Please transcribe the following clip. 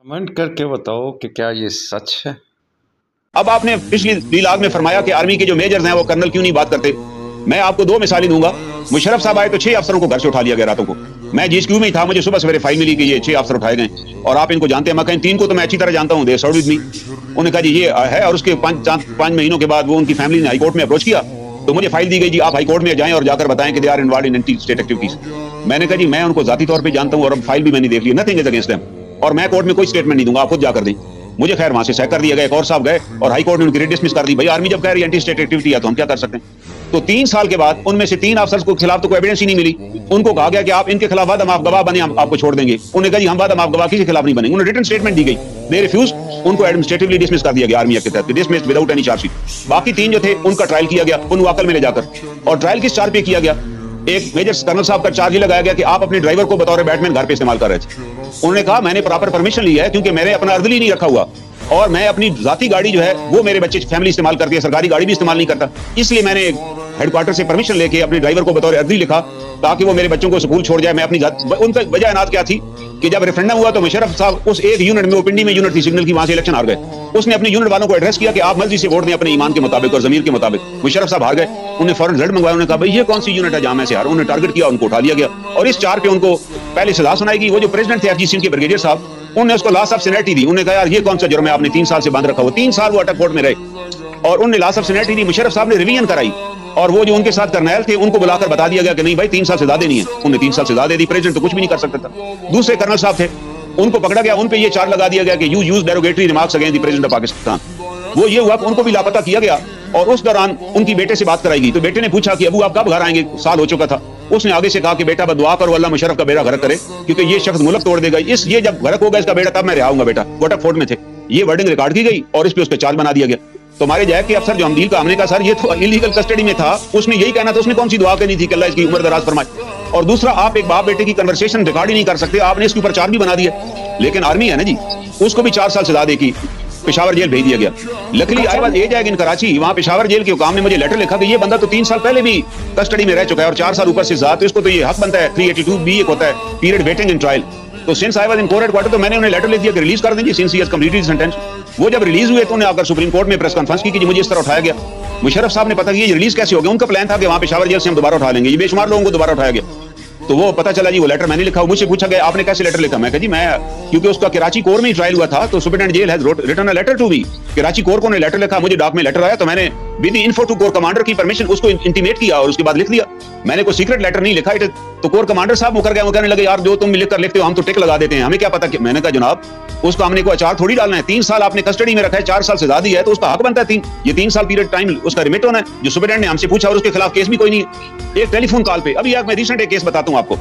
Comment करके बताओ कि क्या ये सच है। अब आपने पिछली वीलॉग में फरमाया कि आर्मी के जो मेजर्स हैं वो कर्नल क्यों नहीं बात करते। मैं आपको दो मिसालें दूंगा। मुशर्रफ साहब आए तो 6 अफसरों को घर से उठा लिया गया रातों को। मैं जीएसक्यू में ही था, मुझे सुबह सवेरे फाइल मिली कि ये 6 अफसर उठाए गए और आप इनको जानते हैं। मैं कहीं 3 को तो मैं अच्छी तरह जानता हूँ, दे सर्व विद मी। उन्होंने कहा जी ये है, और उसके 5 महीनों के बाद वो उनकी फैमिली ने हाईकोर्ट में अप्रोच किया तो मुझे फाइल दी गई, जी आप हाईकोर्ट में जाएं और जाकर बताएं कि they are involved in anti state activities. मैंने कहा जी मैं उनको जाती तौर पे जानता हूं और अब फाइल भी मैंने देख ली, नथिंग इज अगेंस्ट देम, और मैं कोर्ट में कोई स्टेटमेंट नहीं दूंगा, आप खुद जाकर दें। मुझे खैर वहां से सैक कर दिया गया। एक और साहब गए और हाई कोर्ट ने उनकी डिसमिस कर दी। भाई आर्मी जब कह रही है एंटी स्टेट एक्टिविटी है तो हम क्या कर सकते हैं। तो 3 साल के बाद उनमें से 3 अफसर्स को खिलाफ तो कोई एविडेंस ही नहीं मिली। उनको कहा गया कि आप इनके खिलाफ वादा माफ गवाह बने, हम आपको छोड़ देंगे। उन्होंने कहा जी हम वादा माफ गवाह किसी के खिलाफ नहीं बनेंगे। उन्हें रिटन स्टेटमेंट दी गई, दे रिफ्यूज। उनको एडमिनिस्ट्रेटिवली डिसमिस कर दिया गया आर्मी एक्ट के तहत, डिसमिस विदाउट एनी चार्जशीट। बाकी 3 जो थे उनका ट्रायल किया गया पुनवाकल में ले जाकर, और ट्रायल किस चार्ज पे किया गया। एक मेजर कर्नल साहब का चार्ज लगाया गया कि आप अपने ड्राइवर को बतौर बैटमैन घर पे इस्तेमाल कर रहे थे। उन्होंने कहा मैंने प्रॉपर परमिशन ली है क्योंकि मैंने अपना अर्दली नहीं रखा हुआ और मैं अपनी जाती गाड़ी जो है वो मेरे बच्चे फैमिली इस्तेमाल करती है, सरकारी गाड़ी भी इस्तेमाल नहीं करता, इसलिए मैंने हेडक्वार्टर से परमिशन लेके अपने ड्राइवर को बतौर अर्दी लिखा ताकि वो मेरे बच्चों को स्कूल छोड़ जाए। मैं अपनी उनका वजह अनाज क्या थी कि जब रेफरेंडम हुआ तो मुशर्रफ साहब उस एक यूनिट में, वो पिंडी में यूनिट थी सिग्नल की, वहां से इलेक्शन हार गए। उसने अपने यूनिट वालों को एड्रेस किया कि आप मर्जी से वोट दें अपने ईमान के मुताबिक और जमीर के मुताबिक। मुशर्रफ साहब हार गए, उन्हें फौरन रिजल्ट मंगवाया। उन्होंने कहा भाई ये कौन सी यूनिट है जहां मैं से हार। उन्होंने टारगेट किया, उनको उठा लिया गया और इस 4 पे उनको पहले सजा सुनाई गई। वो जो प्रेसिडेंट थे अजीत सिंह के ब्रिगेडियर साहब, उन्होंने उसको लॉस ऑफ सेनेटी दी। उन्होंने कहा यार ये कौन सा जुर्म है, आपने 3 साल से बंद रखा हुआ। 3 साल वो अटक कोर्ट में रहे और उन्होंने लॉस ऑफ सेनेटी दी। मुशर्रफ साहब ने रिवीजन कराई और वो जो उनके साथ कर्नल थे उनको बुलाकर बता दिया गया कि नहीं भाई 3 साल सजा देनी है। उन्हें 3 साल सजा दे दी। प्रेसिडेंट तो कुछ भी नहीं कर सकता था। दूसरे कर्नल साहब थे, उनको पकड़ा गया, उन पे ये चार्ज लगा दिया गया कि you use derogatory remarks against the president of Pakistan. वो ये हुआ कि उनको भी लापता किया गया और उस दौरान उनकी बेटे से बात कराई गई। तो बेटे ने पूछा कि अबू आप कब घर आएंगे, साल हो चुका था। उसने आगे से कहा कि बेटा दुआ करो अल्लाह मुशर्रफ का बेड़ा गर्क करे क्योंकि ये शख्स मुल्क तोड़ देगा। ये जब गर्क होगा इसका बेड़ा तब मैं रिहा होऊंगा बेटा। वोटक फोर्ट में थे, ये वर्डिंग रिकॉर्ड की गई और इस पे उसका चार्ज बना दिया गया। तो हमारे जैक के अफसर जो अमदील का, हमने कहा सर ये तो इलीगल कस्टडी में था, उसने यही कहना था, उसने कौन सी दुआ करनी थी कि अल्लाह इसकी उम्र दराज फरमाए। और दूसरा, आप एक बाप बेटे की कन्वर्सेशन रिकॉर्ड ही नहीं कर सकते, आपने इसके ऊपर चार्ज भी बना दिया। लेकिन आर्मी है ना जी, उसको भी 4 साल सजा देगी, पेशावर जेल भेज दिया गया। Luckily I was as in Karachi, वहां पेशावर जेल के हुकाम ने मुझे लेटर लिखा कि ये बंदा तो 3 साल पहले भी कस्टडी में रह चुका है और 4 साल ऊपर से ज्यादा, तो इसको तो ये हक बनता है। 382 भी एक होता है पीरियड वेटिंग इन ट्रायल। तो since I was in court headquarter तो मैंने उन्हें लेटर लिख दिया कि रिलीज कर दीजिए since he has completed sentence. वो जब रिलीज हुए तो उन्हें आकर सुप्रीम कोर्ट में प्रेस कॉन्फ्रेंस की कि मुझे इस तरह उठाया गया। मुशर्रफ साहब ने पता किया ये रिलीज कैसे हो गया। उनका प्लान था कि वहां पेशावर जेल से हम दोबारा उठा लेंगे, ये बेशुमार लोगों को दोबारा उठाया गया। तो वो पता चला जी वो लेटर मैंने लिखा। मुझसे पूछा गया आपने कैसे लेटर लिखा। मैं कहा जी मैं, क्योंकि उसका कराची कोर में ही ट्रायल हुआ था तो superintendent jail has written a letter to me. Karachi corps को ने लेटर लिखा, मुझे डाक में लेटर आया तो मैंने with info to corps commander की परमिशन उसको इंटीमेट किया और उसके बाद लिख दिया। मैंने कोई सीक्रेट लेटर नहीं लिखा। तो कोर कमांडर साहब मुकर गए, वो कहने लगे यार जो तुम लिख कर लिखते हो हम तो टिक लगा देते हैं, हमें क्या पता। मैंने कहा जनाब उसका हमने कोई अचार थोड़ी डालना है। 3 साल आपने कस्टडी में रखा है, 4 साल सजा दी है तो उसका हक बनता है ये 3 साल पीरियड टाइम उसका रिमिट होना है। जो सुप्रीटेंडेंट ने हमसे पूछा और उसके खिलाफ केस भी कोई नहीं है। एक टेलीफोन कॉल पे, अभी मैं रिसेंट एक केस बताता हूँ आपको।